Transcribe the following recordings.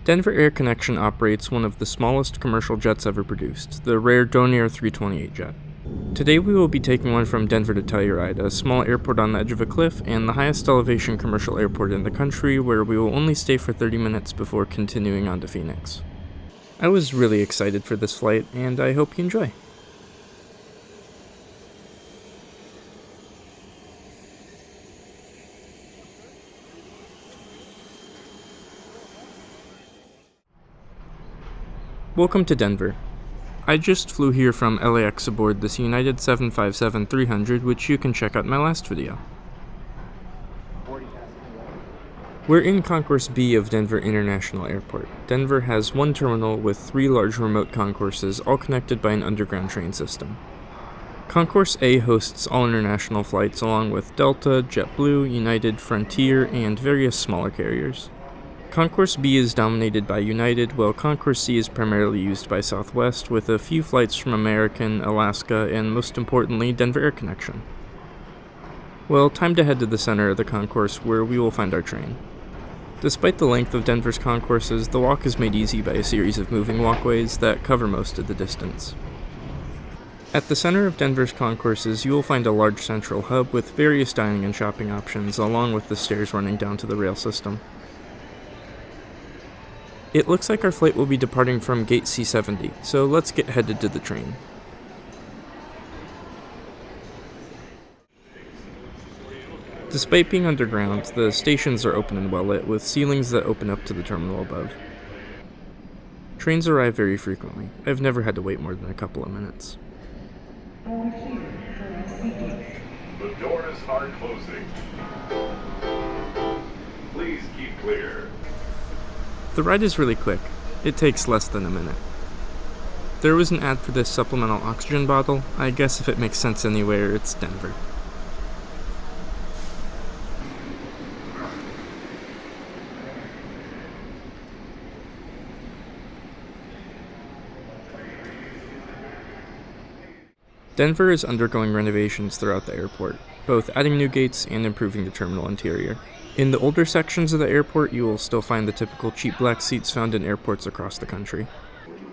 Denver Air Connection operates one of the smallest commercial jets ever produced, the rare Dornier 328JET. Today we will be taking one from Denver to Telluride, a small airport on the edge of a cliff and the highest elevation commercial airport in the country, where we will only stay for 30 minutes before continuing on to Phoenix. I was really excited for this flight, and I hope you enjoy. Welcome to Denver. I just flew here from LAX aboard this United 757-300, which you can check out in my last video. We're in Concourse B of Denver International Airport. Denver has one terminal with 3 large remote concourses, all connected by an underground train system. Concourse A hosts all international flights along with Delta, JetBlue, United, Frontier, and various smaller carriers. Concourse B is dominated by United, while Concourse C is primarily used by Southwest, with a few flights from American, Alaska, and most importantly, Denver Air Connection. Well, time to head to the center of the concourse where we will find our train. Despite the length of Denver's concourses, the walk is made easy by a series of moving walkways that cover most of the distance. At the center of Denver's concourses, you will find a large central hub with various dining and shopping options, along with the stairs running down to the rail system. It looks like our flight will be departing from gate C70, so let's get headed to the train. Despite being underground, the stations are open and well lit, with ceilings that open up to the terminal above. Trains arrive very frequently. I've never had to wait more than a couple of minutes. The doors are closing. Please keep clear. The ride is really quick. It takes less than a minute. There was an ad for this supplemental oxygen bottle. I guess if it makes sense anywhere, it's Denver. Denver is undergoing renovations throughout the airport, both adding new gates and improving the terminal interior. In the older sections of the airport, you will still find the typical cheap black seats found in airports across the country.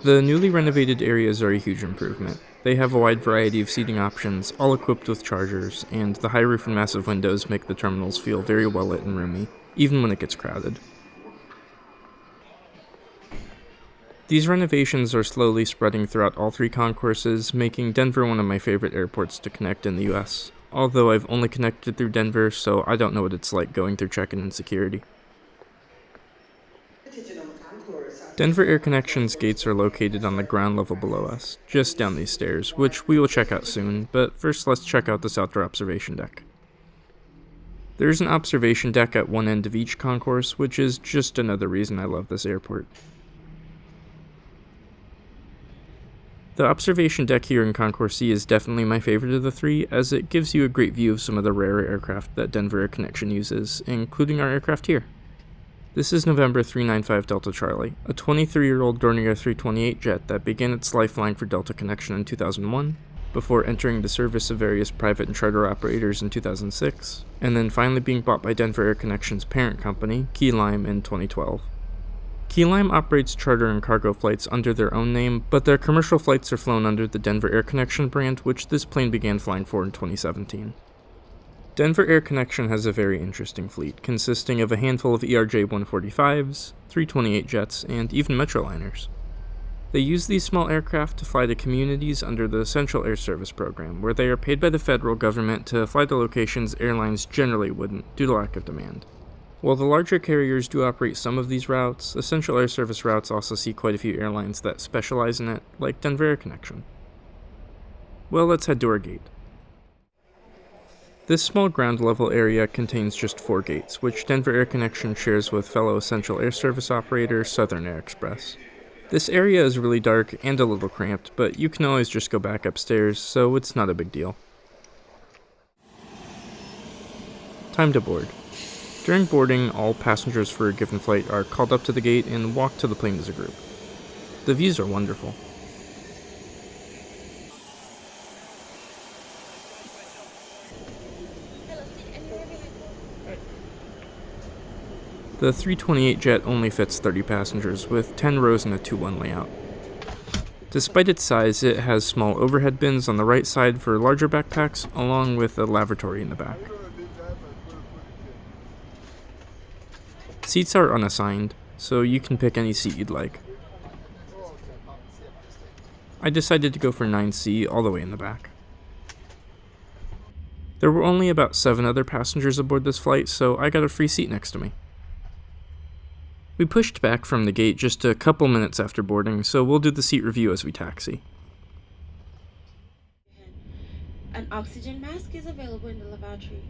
The newly renovated areas are a huge improvement. They have a wide variety of seating options, all equipped with chargers, and the high roof and massive windows make the terminals feel very well lit and roomy, even when it gets crowded. These renovations are slowly spreading throughout all 3 concourses, making Denver one of my favorite airports to connect in the US. Although I've only connected through Denver, so I don't know what it's like going through check-in and security. Denver Air Connection's gates are located on the ground level below us, just down these stairs, which we will check out soon, but first let's check out this outdoor observation deck. There's an observation deck at one end of each concourse, which is just another reason I love this airport. The observation deck here in Concourse C is definitely my favorite of the 3, as it gives you a great view of some of the rarer aircraft that Denver Air Connection uses, including our aircraft here. This is November 395 Delta Charlie, a 23-year-old Dornier 328JET that began its life flying for Delta Connection in 2001, before entering the service of various private and charter operators in 2006, and then finally being bought by Denver Air Connection's parent company, Key Lime, in 2012. Key Lime operates charter and cargo flights under their own name, but their commercial flights are flown under the Denver Air Connection brand, which this plane began flying for in 2017. Denver Air Connection has a very interesting fleet, consisting of a handful of ERJ-145s, 328JETs, and even Metroliners. They use these small aircraft to fly to communities under the Essential Air Service program, where they are paid by the federal government to fly to locations airlines generally wouldn't, due to lack of demand. While the larger carriers do operate some of these routes, Essential Air Service routes also see quite a few airlines that specialize in it, like Denver Air Connection. Well, let's head to our gate. This small ground level area contains just 4 gates, which Denver Air Connection shares with fellow Essential Air Service operator Southern Air Express. This area is really dark and a little cramped, but you can always just go back upstairs, so it's not a big deal. Time to board. During boarding, all passengers for a given flight are called up to the gate and walk to the plane as a group. The views are wonderful. The D328JET only fits 30 passengers, with 10 rows in a 2-1 layout. Despite its size, it has small overhead bins on the right side for larger backpacks, along with a lavatory in the back. Seats are unassigned, so you can pick any seat you'd like. I decided to go for 9C all the way in the back. There were only about 7 other passengers aboard this flight, so I got a free seat next to me. We pushed back from the gate just a couple minutes after boarding, so we'll do the seat review as we taxi. An oxygen mask is available in the lavatory.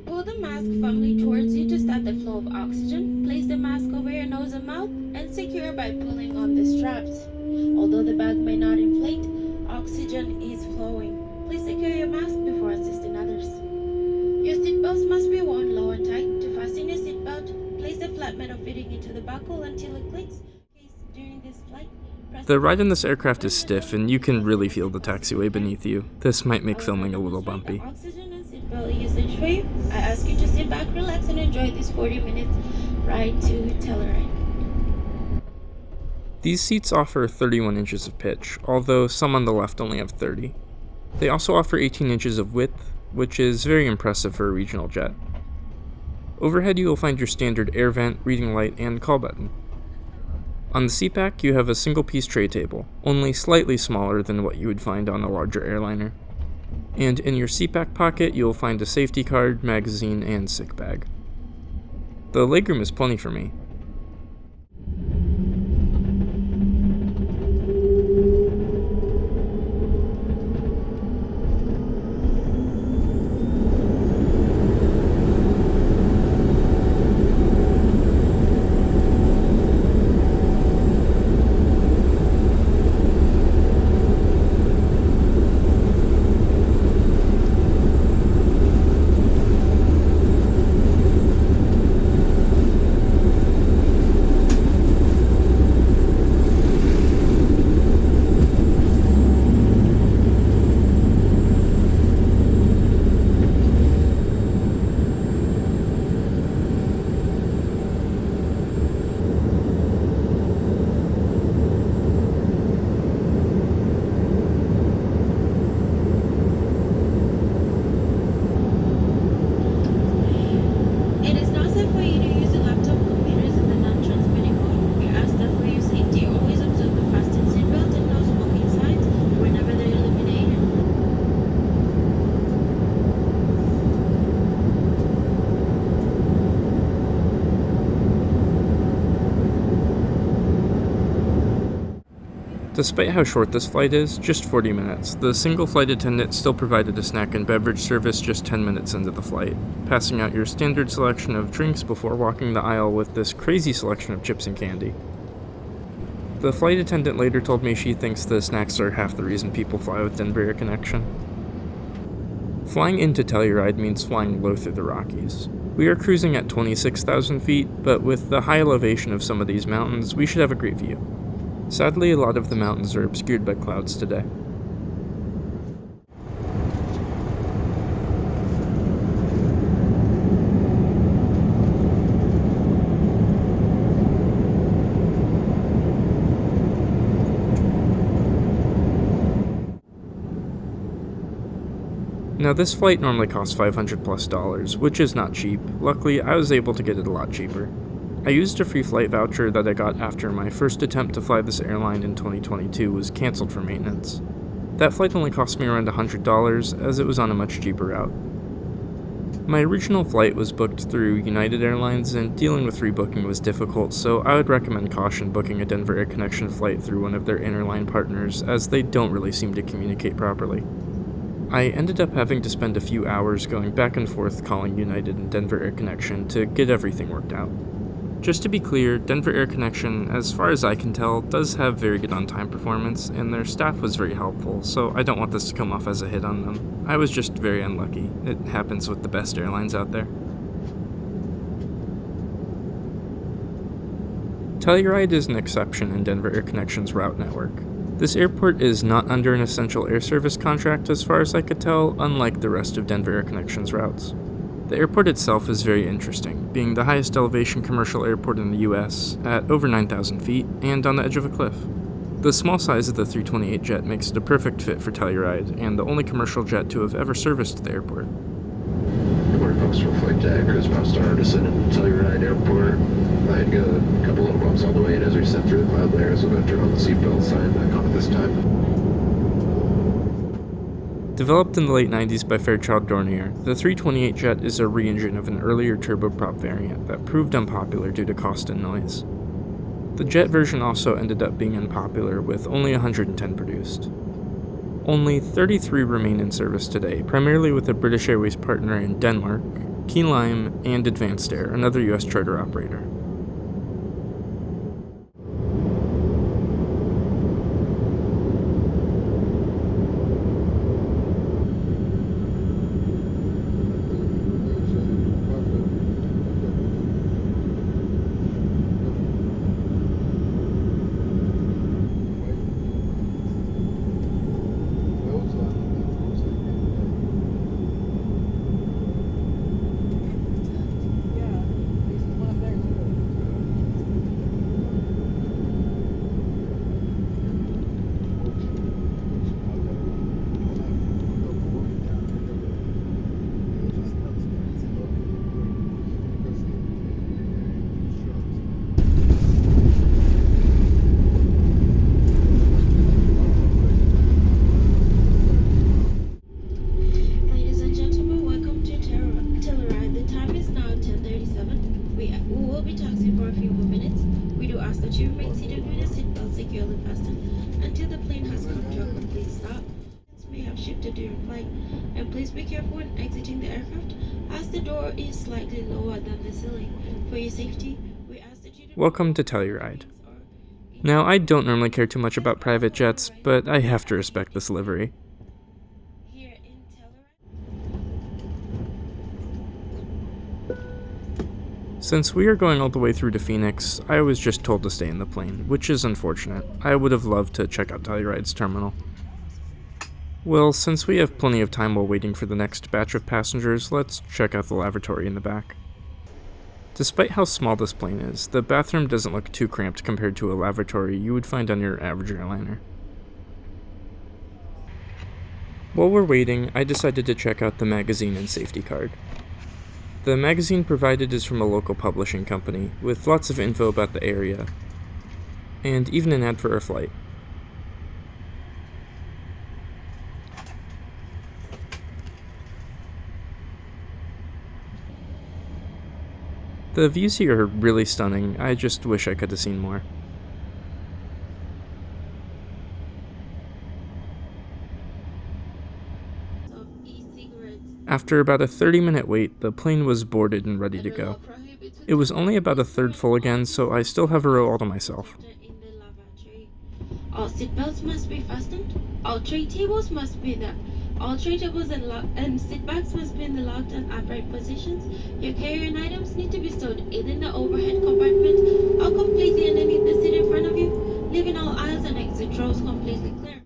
Pull the mask firmly towards you to start the flow of oxygen. Place the mask over your nose and mouth and secure by pulling on the straps. Although the bag may not inflate, oxygen is flowing. Please secure your mask before assisting others. Your seatbelts must be worn low and tight. To fasten your seatbelt, place the flat metal fitting into the buckle until it clicks. During this flight, The ride in this aircraft is stiff, and you can really feel the taxiway beneath you. This might make filming a little bumpy. Oxygen and seatbelt usage for you. I ask you to sit back, relax, and enjoy this 40-minute ride to Telluride. These seats offer 31 inches of pitch, although some on the left only have 30. They also offer 18 inches of width, which is very impressive for a regional jet. Overhead you will find your standard air vent, reading light, and call button. On the seat back you have a single-piece tray table, only slightly smaller than what you would find on a larger airliner. And in your seat back pocket you will find a safety card, magazine, and sick bag. The legroom is plenty for me. Despite how short this flight is, just 40 minutes, the single flight attendant still provided a snack and beverage service just 10 minutes into the flight, passing out your standard selection of drinks before walking the aisle with this crazy selection of chips and candy. The flight attendant later told me she thinks the snacks are half the reason people fly with Denver Air Connection. Flying into Telluride means flying low through the Rockies. We are cruising at 26,000 feet, but with the high elevation of some of these mountains, we should have a great view. Sadly, a lot of the mountains are obscured by clouds today. Now this flight normally costs $500+, which is not cheap. Luckily, I was able to get it a lot cheaper. I used a free flight voucher that I got after my first attempt to fly this airline in 2022 was cancelled for maintenance. That flight only cost me around $100 as it was on a much cheaper route. My original flight was booked through United Airlines and dealing with rebooking was difficult, so I would recommend caution booking a Denver Air Connection flight through one of their interline partners as they don't really seem to communicate properly. I ended up having to spend a few hours going back and forth calling United and Denver Air Connection to get everything worked out. Just to be clear, Denver Air Connection, as far as I can tell, does have very good on-time performance, and their staff was very helpful, so I don't want this to come off as a hit on them. I was just very unlucky. It happens with the best airlines out there. Telluride is an exception in Denver Air Connection's route network. This airport is not under an essential air service contract as far as I could tell, unlike the rest of Denver Air Connection's routes. The airport itself is very interesting, being the highest elevation commercial airport in the US at over 9,000 feet and on the edge of a cliff. The small size of the 328JET makes it a perfect fit for Telluride and the only commercial jet to have ever serviced the airport. Good morning, folks. From Inflight Service about starting to descend into Telluride Airport. I had got a couple little bumps on the way in as we sent through the cloud layer, so I'm going to turn on the seatbelt sign back on at this time. Developed in the late 90s by Fairchild Dornier, the 328JET is a re-engine of an earlier turboprop variant that proved unpopular due to cost and noise. The jet version also ended up being unpopular, with only 110 produced. Only 33 remain in service today, primarily with a British Airways partner in Denmark, Key Lime, and Advanced Air, another US charter operator. During flight, and please be careful when exiting the aircraft, as the door is slightly lower than the ceiling. For your safety, we ask that you do. Welcome to Telluride. Now, I don't normally care too much about private jets, but I have to respect this livery. Here in Telluride. Since we are going all the way through to Phoenix, I was just told to stay in the plane, which is unfortunate. I would have loved to check out Telluride's terminal. Well, since we have plenty of time while waiting for the next batch of passengers, let's check out the lavatory in the back. Despite how small this plane is, the bathroom doesn't look too cramped compared to a lavatory you would find on your average airliner. While we're waiting, I decided to check out the magazine and safety card. The magazine provided is from a local publishing company, with lots of info about the area, and even an ad for our flight. The views here are really stunning. I just wish I could have seen more. After about a 30-minute wait, the plane was boarded and ready to go. It was only about a third full again, so I still have a row all to myself. All seatbelts must be fastened. All tray tables must be there. All tray tables and seat backs must be in the locked and upright positions. Your carry-on items need to be stored either in the overhead compartment or completely underneath the seat in front of you, leaving all aisles and exit rows completely clear.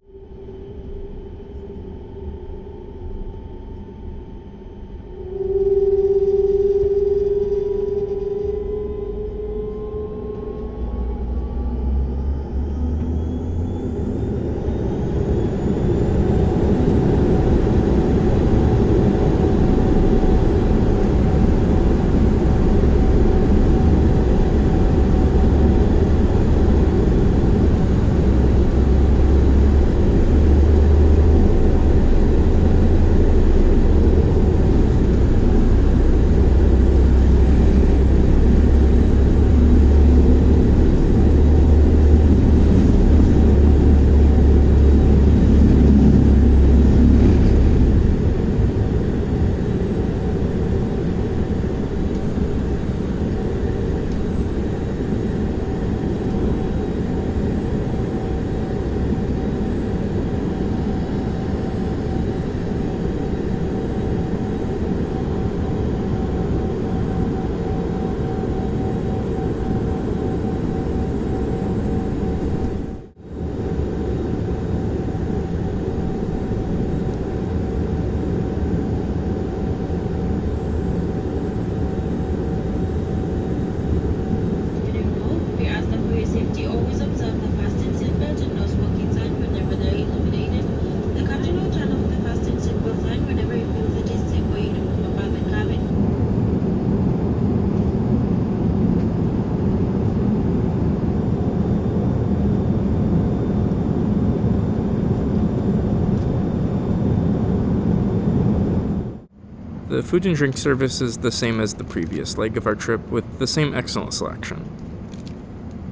The food and drink service is the same as the previous leg of our trip, with the same excellent selection.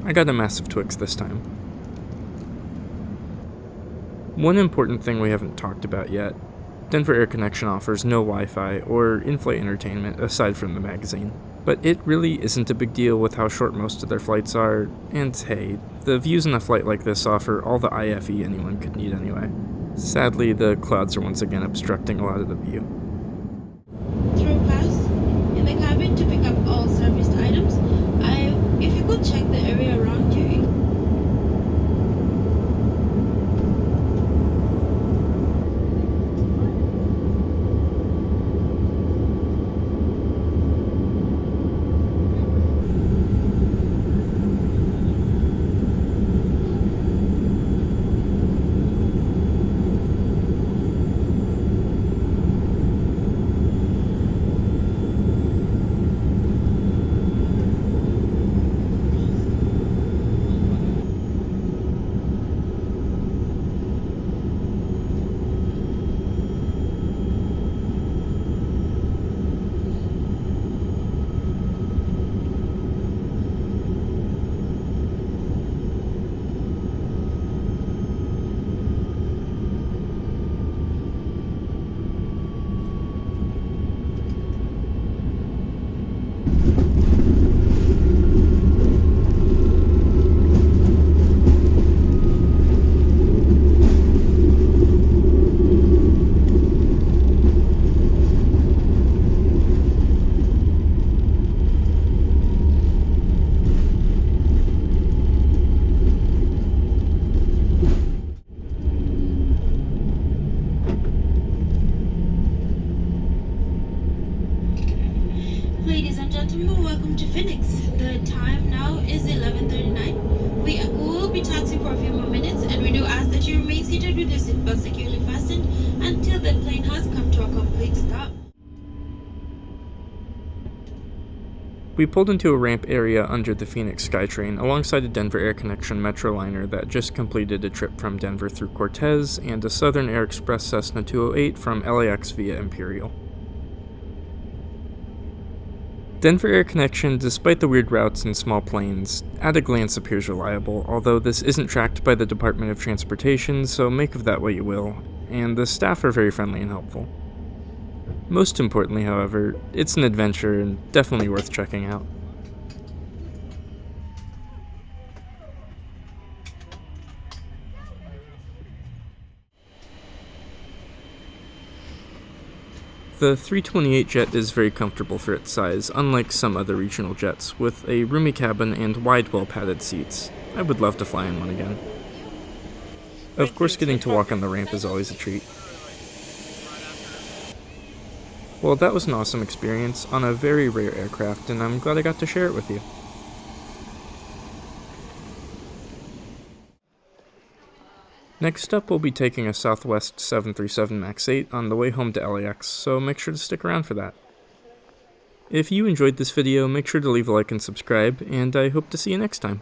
I got a massive Twix this time. One important thing we haven't talked about yet: Denver Air Connection offers no Wi-Fi or in-flight entertainment aside from the magazine. But it really isn't a big deal with how short most of their flights are, and hey, the views in a flight like this offer all the IFE anyone could need anyway. Sadly, the clouds are once again obstructing a lot of the view. Through pass in the cabin to pick up all serviced items. If you could check the area around you. Ladies and gentlemen, welcome to Phoenix. The time now is 11:39. We will be taxiing for a few more minutes, and we do ask that you remain seated with your seatbelt securely fastened until the plane has come to a complete stop. We pulled into a ramp area under the Phoenix SkyTrain alongside a Denver Air Connection Metroliner that just completed a trip from Denver through Cortez and a Southern Air Express Cessna 208 from LAX via Imperial. Denver Air Connection, despite the weird routes and small planes, at a glance appears reliable, although this isn't tracked by the Department of Transportation, so make of that what you will, and the staff are very friendly and helpful. Most importantly, however, it's an adventure and definitely worth checking out. The 328JET is very comfortable for its size, unlike some other regional jets, with a roomy cabin and wide, well-padded seats. I would love to fly in one again. Of course, getting to walk on the ramp is always a treat. Well, that was an awesome experience on a very rare aircraft, and I'm glad I got to share it with you. Next up, we'll be taking a Southwest 737 MAX 8 on the way home to LAX, so make sure to stick around for that. If you enjoyed this video, make sure to leave a like and subscribe, and I hope to see you next time.